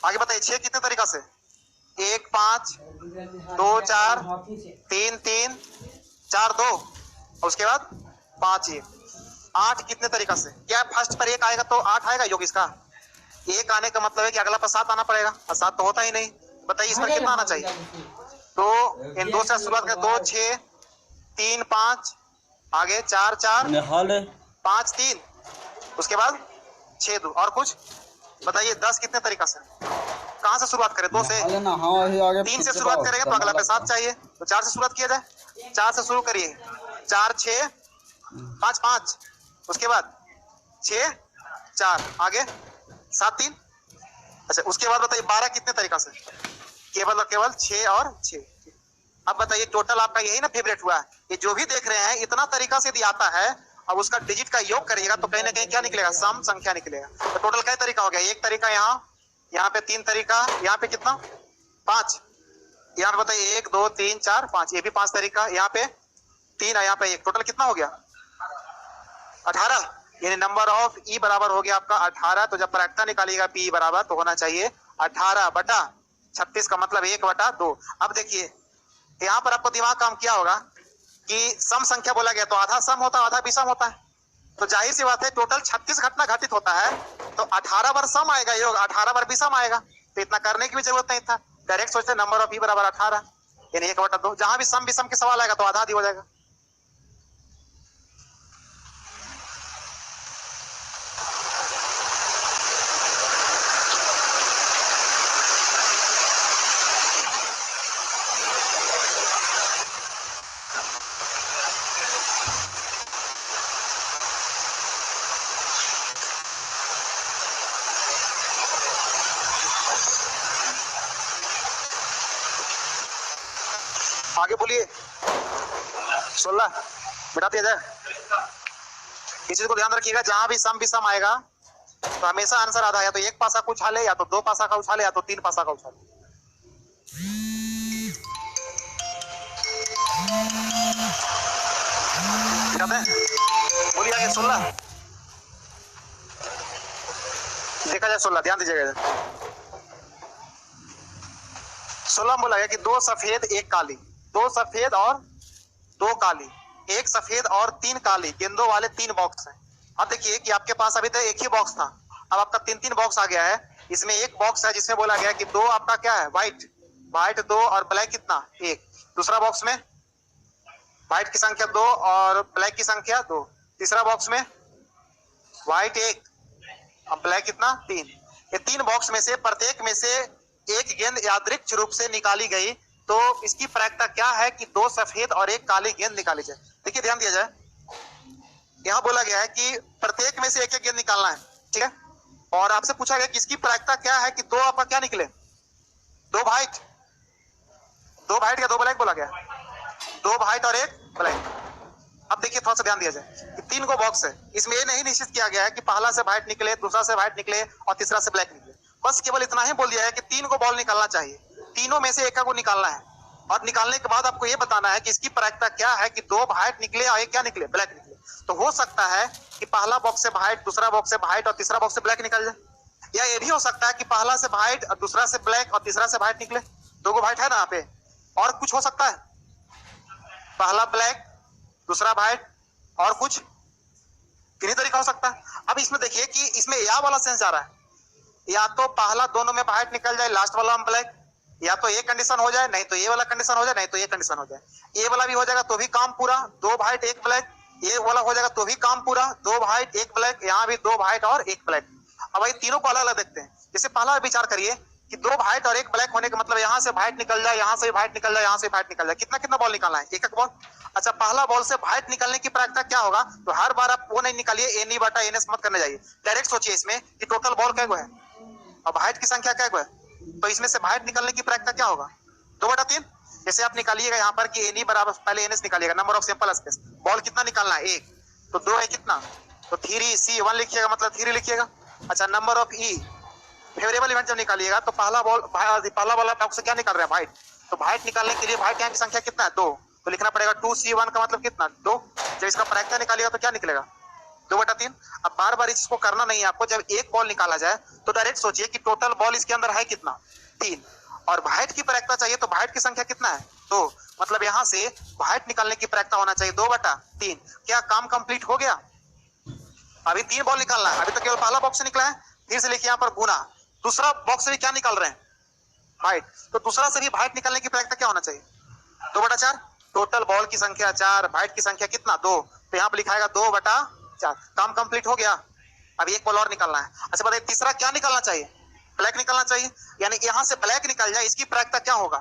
आगे बताइए 6 कितने तरीका से? 1, 5, 2, 4, 3, 3, 4, 2 और उसके बाद 5, 1, 8 कितने तरीका से? क्या फर्स्ट पर 1 आएगा तो 8 आएगा योग इसका? 1 आने का मतलब है कि अगला पर 7 आना पड़ेगा, और 7 तो होता ही नहीं। बताइए इस पर कितना आना चाहिए? तो इन 2 से शुरुआत करें, 2, 6, 3, 5, आगे 4, 4, 5, 3, उसके बाद 6, 2 और कुछ? बताइए 10 कितने तरीका से? कहां से शुरुआत करें? 2 से? 3 से शुरुआत करेंगे तो अगला पे 7 चाहिए, तो 4 से शुरुआत किया जाए। 4 से शुरू करिए, 4, 6, 5, 5, उसके बाद 6, 4, आगे 7, 3। अच्छा उसके बाद बताइए 12 कितने तरीका से? केवल और केवल 6 और 6। अब बताइए टोटल आपका यही ना फेवरेट हुआ? ये जो भी देख रहे हैं इतना तरीका से यदि आता है, अब उसका डिजिट का योग करिएगा तो कहीं ना कहीं क्या निकलेगा? सम संख्या निकलेगा। तो टोटल क्या तरीका हो गया? एक तरीका यहाँ, यहाँ पे 3 तरीका, यहाँ पे कितना? 5, यहाँ पे बताइए 1 2 3 4 5, ये भी 5 तरीका, यहाँ पे 3 है, यहाँ पे 1, टोटल कितना हो गया 18। यानी नंबर ऑफ ई बराबर हो गया आपका 18। तो जब प्रायिकता निकालिएगा पी बराबर तो होना चाहिए 18 बटा 36 का मतलब 1 बटा 2। अब देखिए यहाँ पर आपको दिमाग काम किया होगा कि सम संख्या बोला गया तो आधा सम होता है आधा विषम होता है, तो जाहिर सी बात है टोटल 36 घटना घटित होता है तो 18 बार सम आएगा योग, 18 बार विषम आएगा, तो इतना करने की भी जरूरत नहीं था, डायरेक्ट सोचते नंबर ऑफ ई बराबर 18 यानी 1 बटा 2। जहां भी सम विषम के सवाल आएगा तो आधा आधी हो जाएगा। आगे बोलिए 16 मिटा दिया जाए। इस चीज को ध्यान रखिएगा जहां भी सम विषम आएगा तो हमेशा आंसर आधा, या तो 1 पासा का उछाले या तो 2 पासा का उछाले या तो 3 पासा का उछाले। बोलिए आगे 16 देखा जाए 16 ध्यान दीजिएगा 16 बोला गया कि 2 सफेद 1 काली, 2 सफेद और 2 काली, 1 सफेद और 3 काली गेंदों वाले 3 बॉक्स हैं। अब देखिए कि आपके पास अभी तक एक ही बॉक्स था, अब आपका 3-3 बॉक्स आ गया है। इसमें एक बॉक्स है जिसमें बोला गया कि 2 आपका क्या है व्हाइट, व्हाइट 2 और ब्लैक कितना 1। दूसरा बॉक्स में व्हाइट की संख्या 2 और ब्लैक की संख्या 2। तीसरा बॉक्स में व्हाइट 1 और ब्लैक कितना 3। ये 3 बॉक्स में से प्रत्येक में से एक गेंद यादृच्छिक रूप से निकाली गई तो इसकी प्रायिकता क्या है कि 2 सफेद और 1 काली गेंद निकाली जाए। देखिए ध्यान दिया जाए, यहाँ बोला गया है कि प्रत्येक में से एक एक गेंद निकालना है, ठीक है, और आपसे पूछा गया कि इसकी प्रायिकता क्या है कि 2 आपका क्या निकले 2 व्हाइट, 2 व्हाइट या 2 ब्लैक बोला गया, 2 व्हाइट और 1 ब्लैक। अब देखिए थोड़ा सा ध्यान दिया जाए कि 3 को बॉक्स है, इसमें ये नहीं निश्चित किया गया है कि पहला से व्हाइट निकले, दूसरा से व्हाइट निकले और तीसरा से ब्लैक निकले, बस केवल इतना ही बोल दिया है कि 3 को बॉल निकालना चाहिए, तीनों में से एक को निकालना है और निकालने के बाद आपको ये बताना है कि इसकी प्रायिकता क्या है कि 2 व्हाइट निकले और 1 क्या निकले ब्लैक निकले। तो हो सकता है कि पहला बॉक्स से व्हाइट, दूसरा बॉक्स से व्हाइट और तीसरा बॉक्स से ब्लैक निकल जाए, या ये भी हो सकता है कि पहला से व्हाइट और दूसरा से ब्लैक और तीसरा से व्हाइट निकले, 2 व्हाइट है ना यहाँ पे, और कुछ हो सकता है पहला ब्लैक दूसरा व्हाइट और कुछ किन्हीं तरीका हो सकता है। अब इसमें देखिए कि इसमें या वाला सेंस जा रहा है, या तो पहला दोनों में व्हाइट निकल जाए लास्ट वाला में ब्लैक, या तो ये कंडीशन हो जाए नहीं तो ये वाला कंडीशन हो जाए नहीं तो ये कंडीशन हो जाए, ये वाला भी हो जाएगा तो भी काम पूरा 2 व्हाइट 1 ब्लैक, ये वाला हो जाएगा तो भी काम पूरा 2 व्हाइट 1 ब्लैक, यहाँ भी 2 व्हाइट और 1 ब्लैक। अब भाई तीनों को अलग अलग देखते हैं। जैसे पहला विचार करिए कि 2 व्हाइट और 1 ब्लैक होने का मतलब यहाँ से व्हाइट निकल जाए, यहाँ से व्हाइट निकल जाए, यहाँ से व्हाइट निकल जाए, कितना कितना बॉल निकालना है 1 बॉल। अच्छा पहला बॉल से व्हाइट निकलने की प्रायिकता क्या होगा, तो हर बार आप वो नहीं निकालिए एन ई बटा एन एस मत करने जाइए, डायरेक्ट सोचिए इसमें कि टोटल बॉल क्या है और व्हाइट की संख्या क्या है, तो इसमें से व्हाइट निकलने की प्रायिकता क्या होगा 2/3। जैसे आप निकालिएगा यहाँ पर कि एन ई बराबर पहले एन एस निकालिएगा number of sample space, ball कितना निकालना है 1, तो 2 है कितना तो 3C1 लिखिएगा मतलब 3 लिखिएगा। अच्छा number of E favourable event जब निकालिएगा तो पहला बॉल आप से क्या निकाल रहे हैं व्हाइट, तो व्हाइट निकालने के लिए व्हाइट यहाँ की संख्या कितना है 2, तो लिखना पड़ेगा 2C1 का मतलब कितना 2। जब इसका प्रायिकता निकालिएगा तो क्या निकलेगा 2/3। अब बार बार इसको करना नहीं है आपको, जब एक बॉल निकाला जाए तो डायरेक्ट सोचिए कि टोटल बॉल इसके अंदर है कितना 3, और व्हाइट की प्रायिकता चाहिए तो व्हाइट की संख्या कितना है 2, मतलब यहाँ से व्हाइट निकालने की प्रायिकता होना चाहिए 2/3। क्या काम कंप्लीट हो गया, अभी 3 बॉल निकालना है, अभी तो केवल पहला बॉक्स से निकला है, फिर से लिखिए यहाँ पर गुना, दूसरा बॉक्स से भी क्या निकाल रहे हैं व्हाइट, तो दूसरा से भी व्हाइट निकालने की प्रायिकता क्या होना चाहिए 2/4। टोटल बॉल की संख्या 4, व्हाइट की संख्या कितना 2, तो यहाँ पर लिखाएगा 2/4, काम कंप्लीट हो गया। अब एक बॉल और निकालना है। अच्छा बताइए तीसरा क्या निकालना चाहिए ब्लैक निकालना चाहिए, यानी यहाँ से ब्लैक निकल जाए, इसकी प्रायिकता क्या होगा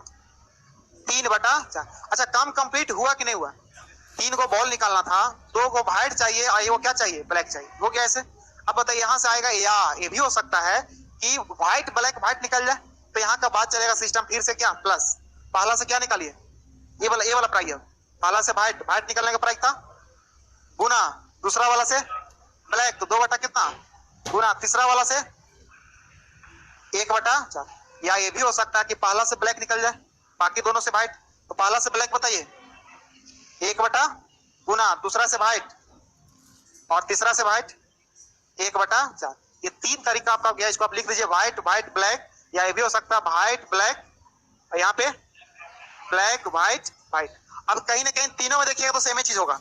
3/4। अच्छा काम कंप्लीट हुआ कि नहीं हुआ, 3 को बॉल निकालना था, 2 को व्हाइट चाहिए और वो क्या चाहिए ब्लैक चाहिए, हो गया ऐसे। अब बताइए यहाँ से आएगा या ये भी हो सकता है कि व्हाइट ब्लैक व्हाइट निकल जाए, तो यहाँ का बाद चलेगा सिस्टम फिर से क्या प्लस, पहला से क्या निकालिए ये वाला प्राइस, पहला से व्हाइट व्हाइट निकलने का प्राइस था गुना, दूसरा वाला से ब्लैक तो 2 बटा कितना गुना, तीसरा वाला से 1/4, या ये भी हो सकता है कि पहला से ब्लैक निकल जाए बाकी दोनों से व्हाइट। तो पहला से ब्लैक बताइए, 1 बटा गुना, दूसरा से व्हाइट और तीसरा से व्हाइट 1 बटा 4। ये 3 तरीका आपका गया, इसको आप लिख दीजिए व्हाइट व्हाइट ब्लैक, या ये भी हो सकता है व्हाइट ब्लैक और यहाँ पे ब्लैक व्हाइट व्हाइट। अब कहीं ना कहीं तीनों में देखिएगा तो सेम ही चीज होगा।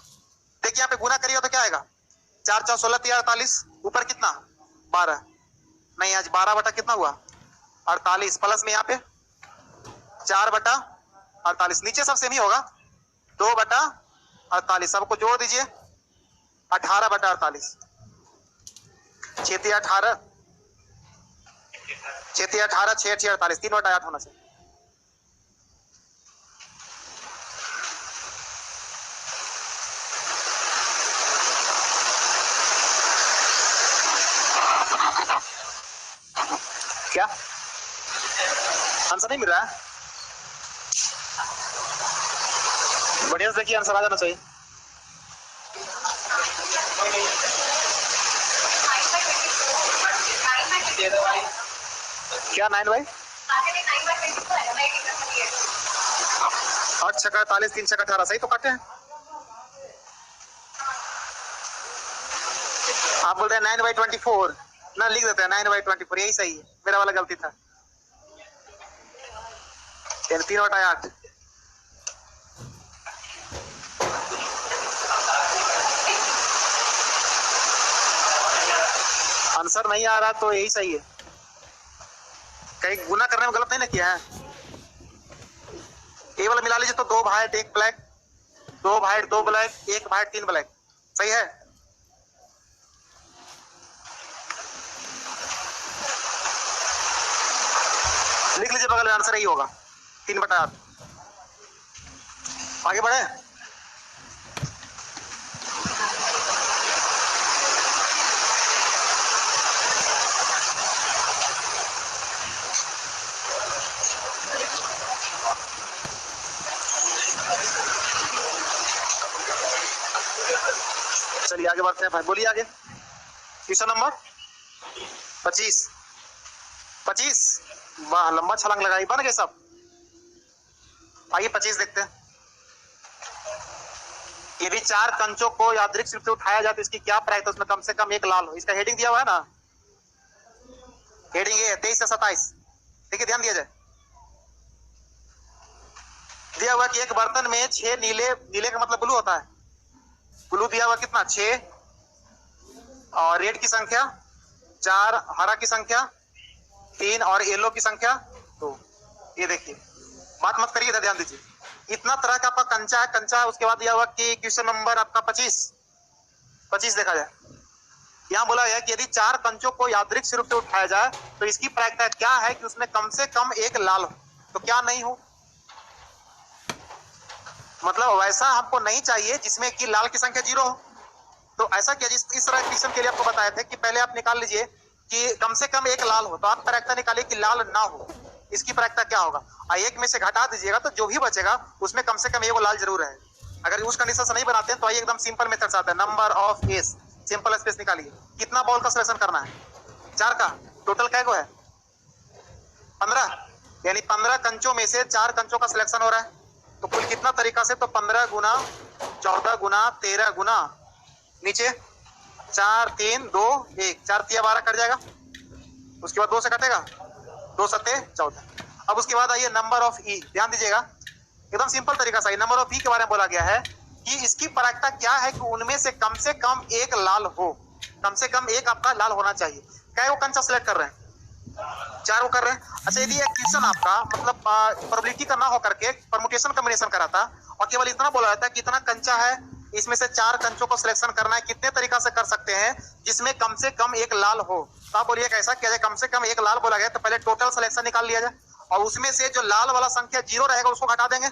देखिए यहाँ पे गुना करिएगा तो क्या आएगा, 4 4 16 3 48, ऊपर कितना 12, नहीं आज 12 बटा कितना हुआ 48, प्लस में यहाँ पे 4 बटा 48, नीचे सब सेम ही होगा 2 बटा 48, सबको जोड़ दीजिए 18 बटा 48, 6 3 18, 6 3 18, 6 6 48, 3 बटा 8 होना चाहिए। क्या आंसर नहीं मिल रहा है? बढ़िया से देखिए, आंसर आ जाना चाहिए। क्या 9 भाई 8 छक्का 48, 3 छक्का 18, सही तो काटे हैं। आप बोल रहे हैं 9/24 ना, लिख देते हैं 9/24, यही सही है, मेरा वाला गलती था। 3 बटा 8, आंसर नहीं आ रहा तो यही सही है, कहीं गुना करने में गलत नहीं ना किया है। ये वाला मिला लीजिए तो 2 white 1 black, 2 white 2 black, 1 white 3 black, सही है। लिख लीजिए बगल में, आंसर यही होगा 3 बटा 8। आगे बढ़े, चलिए आगे बढ़ते हैं भाई, बोलिए आगे। क्वेश्चन नंबर 25, वाह लंबा छलांग लगाई, बन गए सब। आइए 25 देखते हैं। यदि 4 कंचों को यादृच्छिक रूप से उठाया जाए तो इसकी क्या प्रायिकता, उसमें कम से कम 1 लाल हो। इसका हेडिंग दिया हुआ है ना, हेडिंग ये 23 से 27, ठीक है, ध्यान दिया जाए। दिया हुआ कि एक बर्तन में 6 नीले, नीले का मतलब ब्लू होता है, ब्लू दिया हुआ कितना 6, और रेड की संख्या 4, हरा की संख्या 3 और येलो की संख्या 2। ये देखिए, बात मत करिए, ध्यान दीजिए। इतना तरह का आपका कंचा है, कंचा है। उसके बाद दिया हुआ कि क्वेश्चन नंबर आपका 25 देखा जाए। यहाँ बोला है कि यदि 4 कंचों को यादृच्छिक रूप से उठाया जाए तो इसकी प्रायिकता क्या है कि उसमें कम से कम 1 लाल हो। तो क्या नहीं हो, मतलब वैसा हमको नहीं चाहिए जिसमें कि लाल की संख्या 0 हो। तो ऐसा क्या, जिस इस तरह क्वेश्चन के लिए आपको बताया था कि पहले आप निकाल लीजिए कि कम से कम 1 लाल हो, तो आप प्रायिकता निकालिए कि लाल ना हो, इसकी प्रायिकता क्या होगा। 1 में से घटा दीजिएगा तो जो भी बचेगा उसमें कम से कम 1 लाल जरूर है। अगर उस कंडीशन से नहीं बनाते हैं तो आइए एकदम सिंपल मेथड से आता है, number of S, simple space निकालिए। कितना बॉल का सिलेक्शन करना है, 4 का, टोटल क्या है 15, यानी 15 कंचों में से 4 कंचों का सिलेक्शन हो रहा है। तो कुल कितना तरीका से, तो 15 गुना 14 गुना 13 गुना नीचे 4 3 2 1, 4 3 12 कट जाएगा, उसके बाद 2 से कटेगा, 2 7 14। अब उसके बाद आइए नंबर ऑफ ई, ध्यान दीजिएगा, एकदम सिंपल तरीका से नंबर ऑफ ई के बारे में बोला गया है कि इसकी प्रायिकता क्या है कि उनमें से कम 1 लाल हो, कम से कम 1 आपका लाल होना चाहिए। क्या वो कंचा सेलेक्ट कर रहे हैं, 4 को कर रहे हैं। अच्छा, यदि एक क्वेश्चन आपका मतलब प्रोबेबिलिटी का ना हो करके परमुटेशन कॉम्बिनेशन करा था और केवल इतना बोला जाता है कि इतना कंचा है, इसमें से 4 कंचों को सिलेक्शन करना है, कितने तरीका से कर सकते हैं जिसमें कम से कम 1 लाल हो। तो आप बोलिए कैसा किया जाए, कम से कम 1 लाल बोला गया तो पहले टोटल सिलेक्शन निकाल लिया जाए और उसमें से जो लाल वाला संख्या 0 रहेगा उसको हटा देंगे,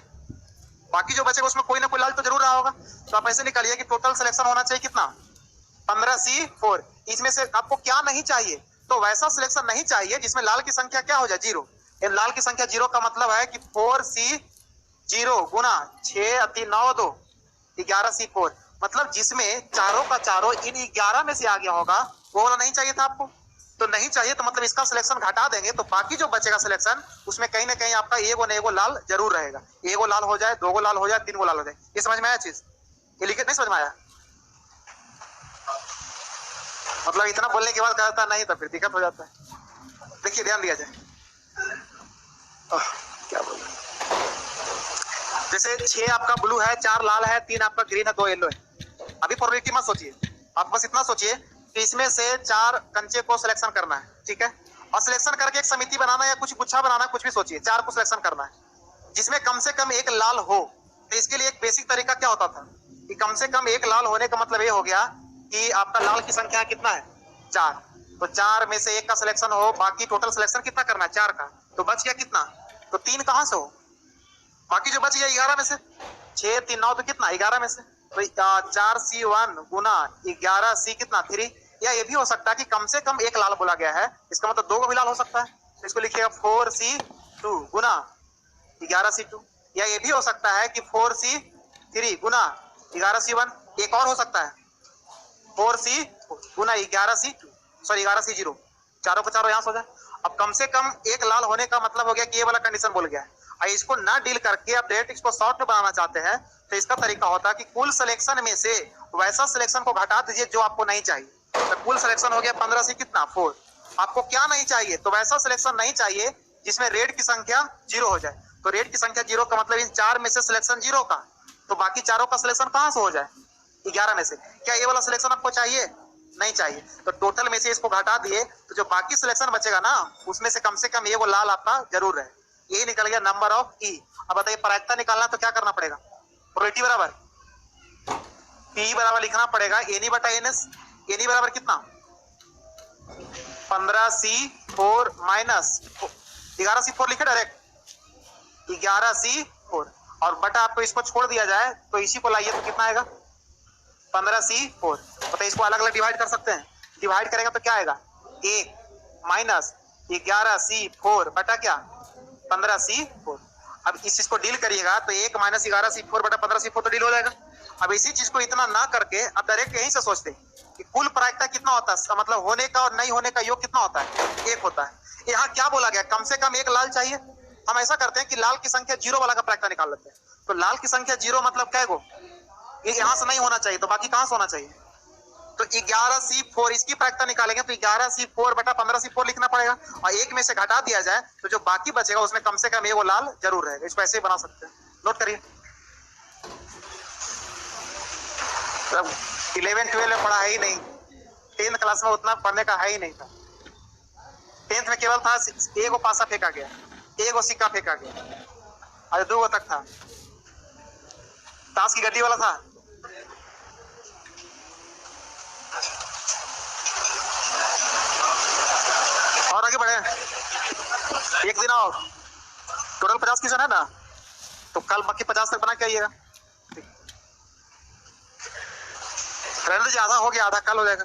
बाकी जो बचेगा उसमें कोई ना कोई लाल तो जरूर रहा होगा। तो आप ऐसे निकालिए कि टोटल सिलेक्शन होना चाहिए कितना, 15C4। इसमें से आपको क्या नहीं चाहिए, तो वैसा सिलेक्शन नहीं चाहिए जिसमें लाल की संख्या क्या हो जाए 0। लाल की संख्या 0 का मतलब है कि 4C0 गुना 6 3 9 2 11C4, मतलब जिसमें चारों का चारों इन 11 में से आ गया होगा, वो वाला नहीं चाहिए था आपको। तो नहीं चाहिए तो मतलब इसका सिलेक्शन घटा देंगे तो बाकी जो बचेगा सिलेक्शन उसमें कहीं ना कहीं आपका एगो न एगो लाल जरूर रहेगा। एगो लाल हो जाए, दो गो लाल हो जाए, तीन गो लाल हो जाए। ये समझ में आया चीज? ये लिखे नहीं समझ में आया? मतलब इतना बोलने के बाद कहता नहीं तो फिर दिक्कत हो जाता है। देखिए ध्यान दिया जाए, क्या बोल रहे जैसे 6 आपका ब्लू है, 4 लाल है, 3 आपका ग्रीन है, 2 येलो है। अभी प्रोबेबिलिटी मत सोचिए, आप बस इतना सोचिए कि इसमें से 4 कंचे को सिलेक्शन करना है, ठीक है? और सिलेक्शन करके एक समिति बनाना या कुछ गुच्छा बनाना, कुछ भी सोचिए, 4 को सिलेक्शन करना है जिसमें कम से कम एक लाल हो। तो इसके लिए एक बेसिक तरीका क्या होता था कि कम से कम एक लाल होने का मतलब ये हो गया कि आपका लाल की संख्या कितना है? 4। तो 4 में से एक का सिलेक्शन हो, बाकी टोटल सिलेक्शन कितना करना है? 4 का। तो बच गया कितना? तो 3 कहां से हो? बाकी जो बच गया 11 में से। 6 3 9 तो कितना? 11 में से। तो 4C1 गुना 11C कितना? 3। या ये भी हो सकता है कि कम से कम एक लाल बोला गया है, इसका मतलब 2 को भी लाल हो सकता है, तो इसको लिखिएगा 4C2 गुना 11C2। या ये भी हो सकता है कि 4C3 गुना 11C1। एक और हो सकता है 4C गुना 11C2, सॉरी 11C0। चारों को चारों यहां से हो जाए। अब कम से कम एक लाल होने का मतलब हो गया कि ये वाला कंडीशन बोल गया है। और इसको ना डील करके आप डायरेक्ट इसको शॉर्ट में बनाना चाहते हैं तो इसका तरीका होता है कि कुल सिलेक्शन में से वैसा सिलेक्शन को घटा दीजिए जो आपको नहीं चाहिए। तो कुल सिलेक्शन हो गया 15 से कितना? 4। आपको क्या नहीं चाहिए? तो वैसा सिलेक्शन नहीं चाहिए जिसमें रेड की संख्या 0 हो जाए। तो रेड की संख्या 0 का मतलब इन 4 में से सिलेक्शन 0 का, तो बाकी चारों का सिलेक्शन कहां से हो जाए? 11 में से। क्या ये वाला सिलेक्शन आपको चाहिए? नहीं चाहिए। तो टोटल में से इसको घटा दिए तो जो बाकी सिलेक्शन बचेगा ना उसमें से कम ये वो लाल आपका जरूर है। ये निकल गया नंबर ऑफ ई। अब बताइए प्रायिकता निकालना तो क्या करना पड़ेगा? प्रोबेबिलिटी बराबर पी बराबर लिखना पड़ेगा एनी बटा एनएस। एनी बराबर कितना? 15C4 माइनस 11C4 लिखे डायरेक्ट 11C4 और बटा आपको इसको छोड़ दिया जाए तो इसी को लाइए तो कितना आएगा? 15C4। बताइए इसको अलग अलग डिवाइड कर सकते हैं। डिवाइड करेगा तो क्या आएगा? 1 माइनस 11C4 बटा क्या? 15C4। अब इस चीज को डील करिएगा तो 1 माइनस 11C4 बटा 15C4 तो डील हो जाएगा। अब इसी चीज को इतना ना करके अब डायरेक्ट यहीं से सोचते कि कुल प्रायिकता कितना होता है, मतलब होने का और नहीं होने का योग कितना होता है? 1 होता है। यहाँ क्या बोला गया? कम से कम एक लाल चाहिए। हम ऐसा करते हैं कि लाल की संख्या 0 वाला का प्रायिकता निकाल लेते हैं। तो लाल की संख्या 0 मतलब क्या गो? ये यहां से नहीं होना चाहिए तो बाकी कहां से होना चाहिए? तो 11C4 इसकी प्रायिकता निकालेंगे तो 11C4 बटा 15C4 लिखना पड़ेगा और 1 में से घटा दिया जाए तो जो बाकी बचेगा उसमें कम से कम ये वो लाल जरूर रहेगा। इसको ऐसे ही बना सकते हैं, नोट करिए। 11 12 में पढ़ा है ही नहीं, 10th क्लास में उतना पढ़ने का है ही नहीं था। 10th में केवल था एगो पासा फेंका गया, एगो सिक्का फेंका गया, और 2 गो तक था। ताश की गड्डी वाला था। और आगे बढ़े, एक दिन और टोटल 50 क्वेश्चन है ना, तो कल बाकी 50 तक बना के आइएगा। रहने दीजिए, आधा हो गया, आधा कल हो जाएगा।